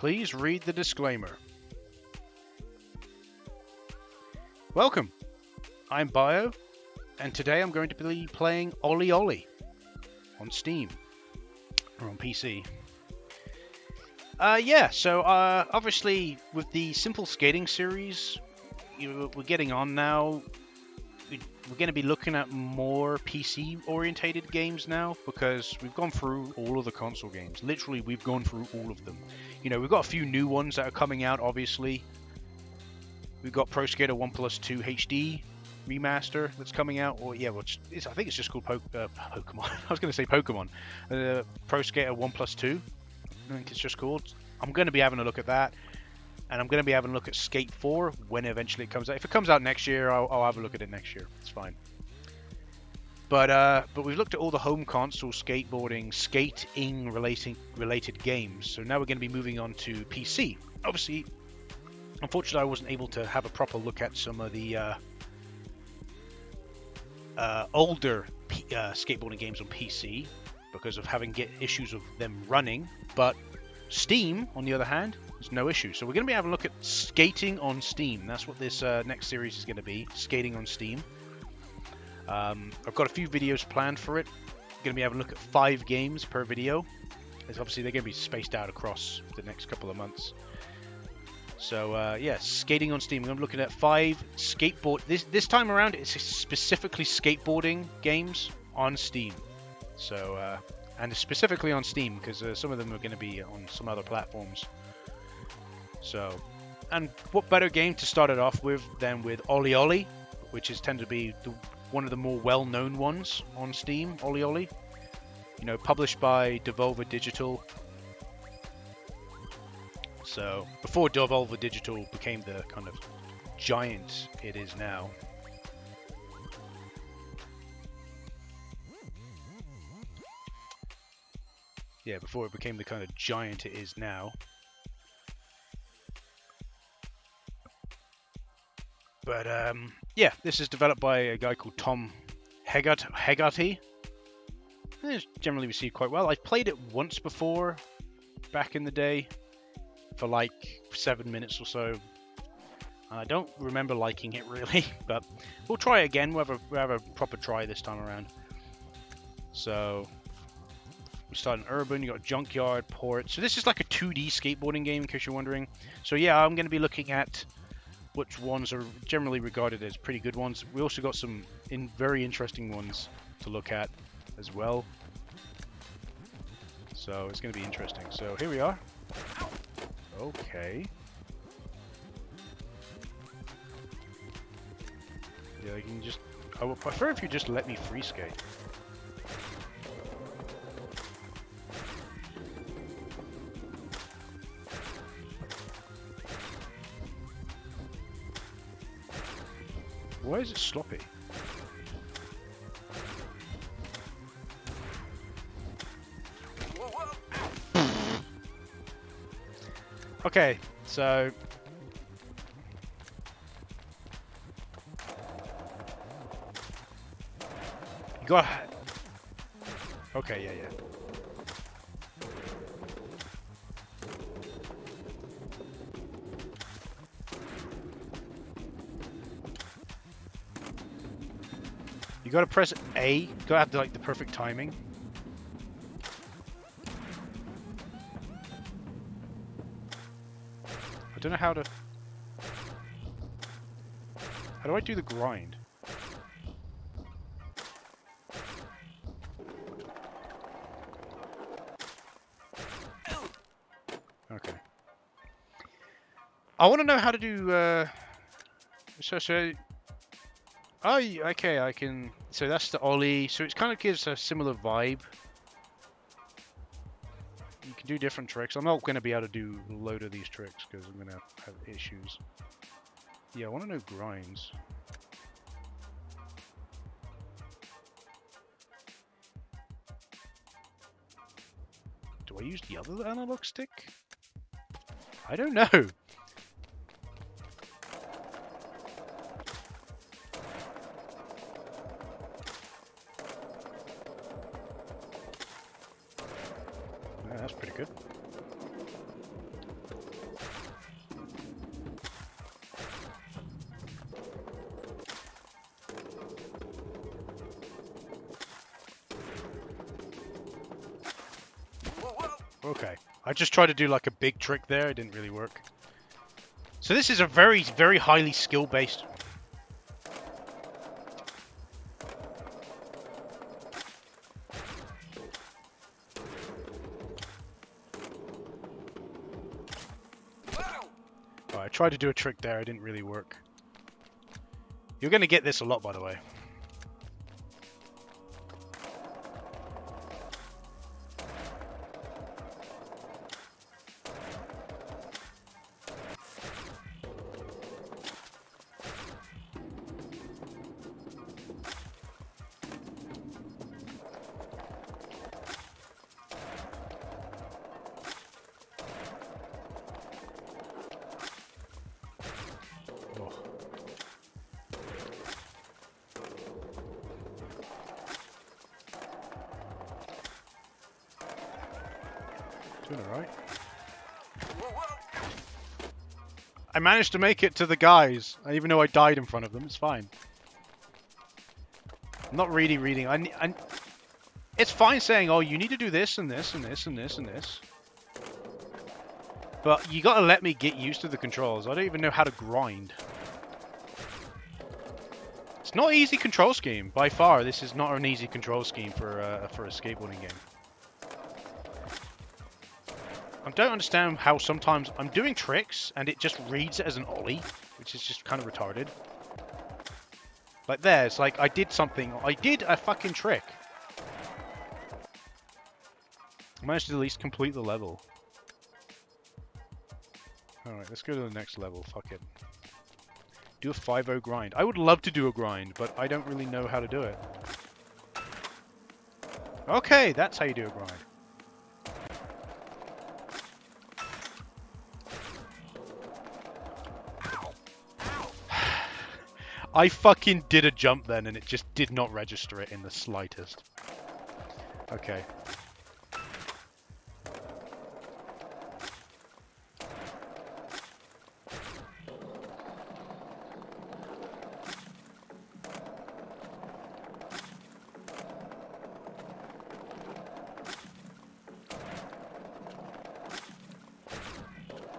Please read the disclaimer. Welcome, I'm Bio, and today I'm going to be playing OlliOlli on Steam, or on PC. So obviously with the Simple Skating series, we're getting on now. We're going to be looking at more PC-orientated games now, because we've gone through all of the console games. Literally, we've gone through all of them. We've got a few new ones that are coming out, obviously. We've got Pro Skater 1+2 HD remaster that's coming out. Or yeah, I think it's just called Pokemon. I was going to say Pokemon. Pro Skater 1+2. I think it's just called. I'm going to be having a look at that. And I'm going to be having a look at Skate 4 when eventually it comes out. If it comes out next year, I'll have a look at it next year. It's fine. But we've looked at all the home console skating related games. So now we're going to be moving on to PC. Obviously, unfortunately, I wasn't able to have a proper look at some of the older skateboarding games on PC because of having issues of them running. But Steam, on the other hand, there's no issue. So we're going to be having a look at skating on Steam. That's what this next series is going to be, skating on Steam. I've got a few videos planned for it. I'm going to be having a look at 5 games per video. As obviously, they're going to be spaced out across the next couple of months. So yeah, skating on Steam. I'm looking at 5 skateboard. This time around, it's specifically skateboarding games on Steam. So and specifically on Steam, because some of them are going to be on some other platforms. So, and what better game to start it off with than with OlliOlli, which is tend to be one of the more well-known ones on Steam. OlliOlli, published by Devolver Digital. So before Devolver Digital became the kind of giant it is now. Yeah, before it became the kind of giant it is now. But yeah, this is developed by a guy called Tom Hegarty. It's generally received quite well. I've played it once before, back in the day, for like 7 minutes or so. I don't remember liking it really, but we'll try it again. We'll have a proper try this time around. So we start in urban. You got junkyard, port. So this is like a 2D skateboarding game, in case you're wondering. So yeah, I'm going to be looking at which ones are generally regarded as pretty good ones. We also got some very interesting ones to look at as well. So it's going to be interesting. So here we are. Okay. Yeah, you can just... I would prefer if you just let me free skate. Why is it sloppy? Okay, so you got. Okay, yeah. You gotta press A. You gotta have the perfect timing. I don't know how to. How do I do the grind? Okay. I want to know how to do. Oh, okay. I can. So that's the ollie. So it kind of gives a similar vibe. You can do different tricks. I'm not going to be able to do a load of these tricks because I'm going to have issues. Yeah, I want to know grinds. Do I use the other analog stick? I don't know. Yeah, that's pretty good. Okay. I just tried to do like a big trick there. It didn't really work. So this is a very, very highly skill-based... I tried to do a trick there, it didn't really work. You're going to get this a lot, by the way. Doing alright. I managed to make it to the guys, even though I died in front of them. It's fine. I'm not really reading. It's fine saying, oh, you need to do this and this and this and this and this. But you gotta let me get used to the controls. I don't even know how to grind. It's not an easy control scheme. By far, this is not an easy control scheme for a skateboarding game. I don't understand how sometimes I'm doing tricks and it just reads it as an ollie, which is just kind of retarded. Like there, it's like I did something. I did a fucking trick. I managed to at least complete the level. Alright, let's go to the next level. Fuck it. Do a 5-0 grind. I would love to do a grind, but I don't really know how to do it. Okay, that's how you do a grind. I fucking did a jump then, and it just did not register it in the slightest. Okay.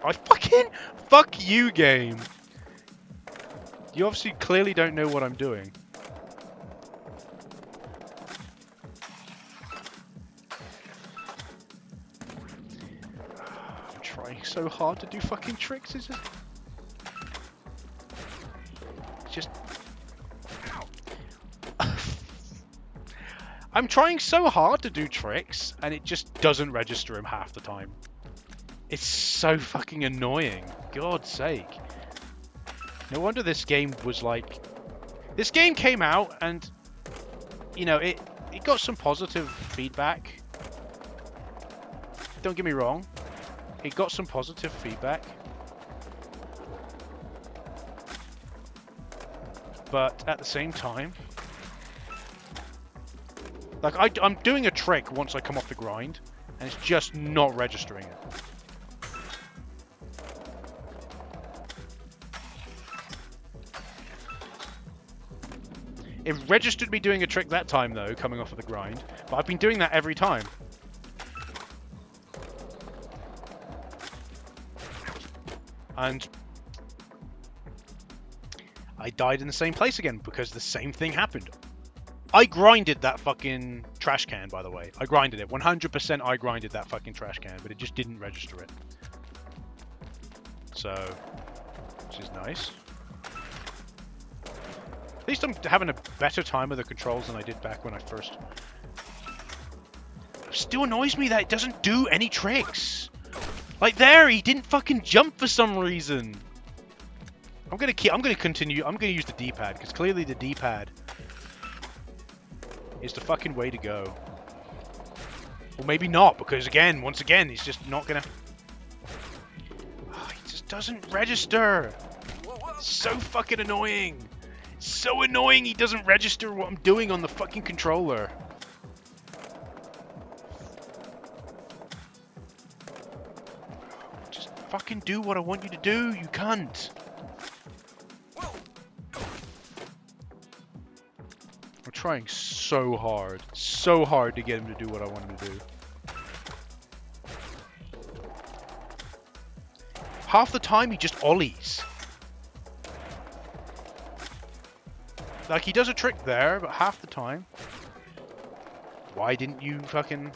I fucking... Fuck you, game! You obviously clearly don't know what I'm doing. I'm trying so hard to do fucking tricks, it's just... I'm trying so hard to do tricks, and it just doesn't register them half the time. It's so fucking annoying. God's sake. No wonder this game was like... This game came out and, you know, it got some positive feedback. Don't get me wrong. It got some positive feedback. But at the same time... Like, I'm doing a trick once I come off the grind, and it's just not registering it. It registered me doing a trick that time, though, coming off of the grind. But I've been doing that every time. And I died in the same place again, because the same thing happened. I grinded that fucking trash can, by the way. I grinded it. 100% I grinded that fucking trash can, but it just didn't register it. So, which is nice. At least I'm having a better time with the controls than I did back when I first... It still annoys me that it doesn't do any tricks. Like there, he didn't fucking jump for some reason. I'm gonna continue. I'm gonna use the D-pad because clearly the D-pad is the fucking way to go. Or maybe not, because again, once again, he's just not gonna... Oh, he just doesn't register. It's so fucking annoying. So annoying he doesn't register what I'm doing on the fucking controller. Just fucking do what I want you to do, you cunt. I'm trying so hard to get him to do what I want him to do. Half the time he just ollies. Like, he does a trick there, but half the time... Why didn't you fucking...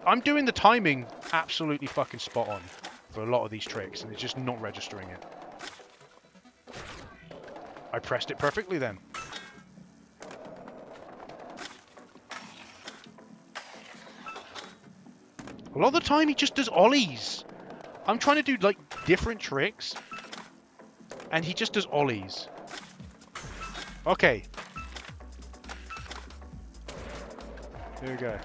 I'm doing the timing absolutely fucking spot on for a lot of these tricks, and it's just not registering it. I pressed it perfectly then. A lot of the time he just does ollies. I'm trying to do like different tricks, and he just does ollies. Okay. Here we go.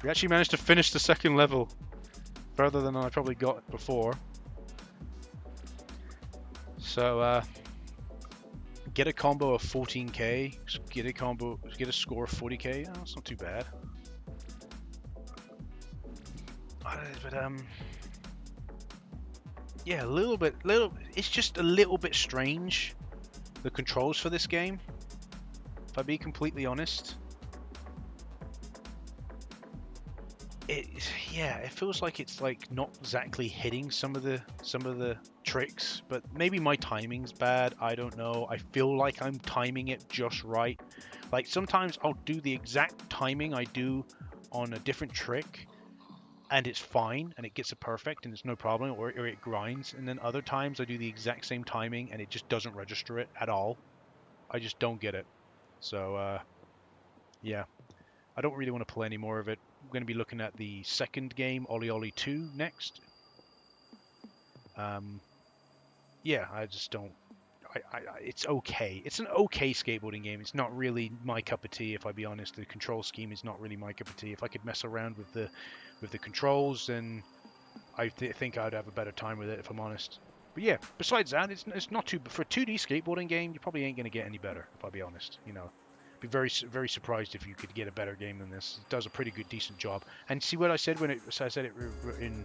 We actually managed to finish the second level further than I probably got before. So, get a combo of 14k, get a score of 40k. Oh, that's not too bad. But yeah, it's just a little bit strange, the controls for this game, if I be completely honest. It feels like it's like not exactly hitting some of the tricks, but maybe my timing's bad. I don't know. I feel like I'm timing it just right. Like sometimes I'll do the exact timing I do on a different trick, and it's fine, and it gets it perfect, and it's no problem, or it grinds. And then other times I do the exact same timing, and it just doesn't register it at all. I just don't get it. So yeah. I don't really want to play any more of it. I'm going to be looking at the second game, OlliOlli 2, next. Yeah, I just don't... it's okay. It's an okay skateboarding game. It's not really my cup of tea, if I be honest. The control scheme is not really my cup of tea. If I could mess around with the controls, then I think I'd have a better time with it, if I'm honest. But yeah, besides that, it's not too... For a 2D skateboarding game, you probably ain't going to get any better, if I'll be honest. You know. Be very surprised if you could get a better game than this. It does a pretty good, decent job. And see what I said when I said it in...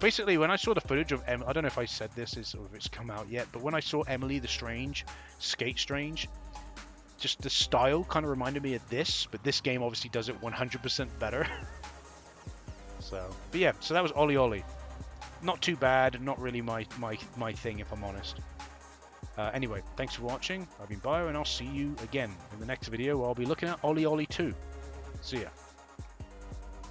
basically, when I saw the footage of I don't know if I said this or if it's come out yet, but when I saw Emily the Strange, Skate Strange, just the style kind of reminded me of this, but this game obviously does it 100% better. So, but yeah, so that was OlliOlli. Not too bad, not really my thing, if I'm honest. Anyway, thanks for watching. I've been Bio, and I'll see you again in the next video where I'll be looking at OlliOlli 2. See ya.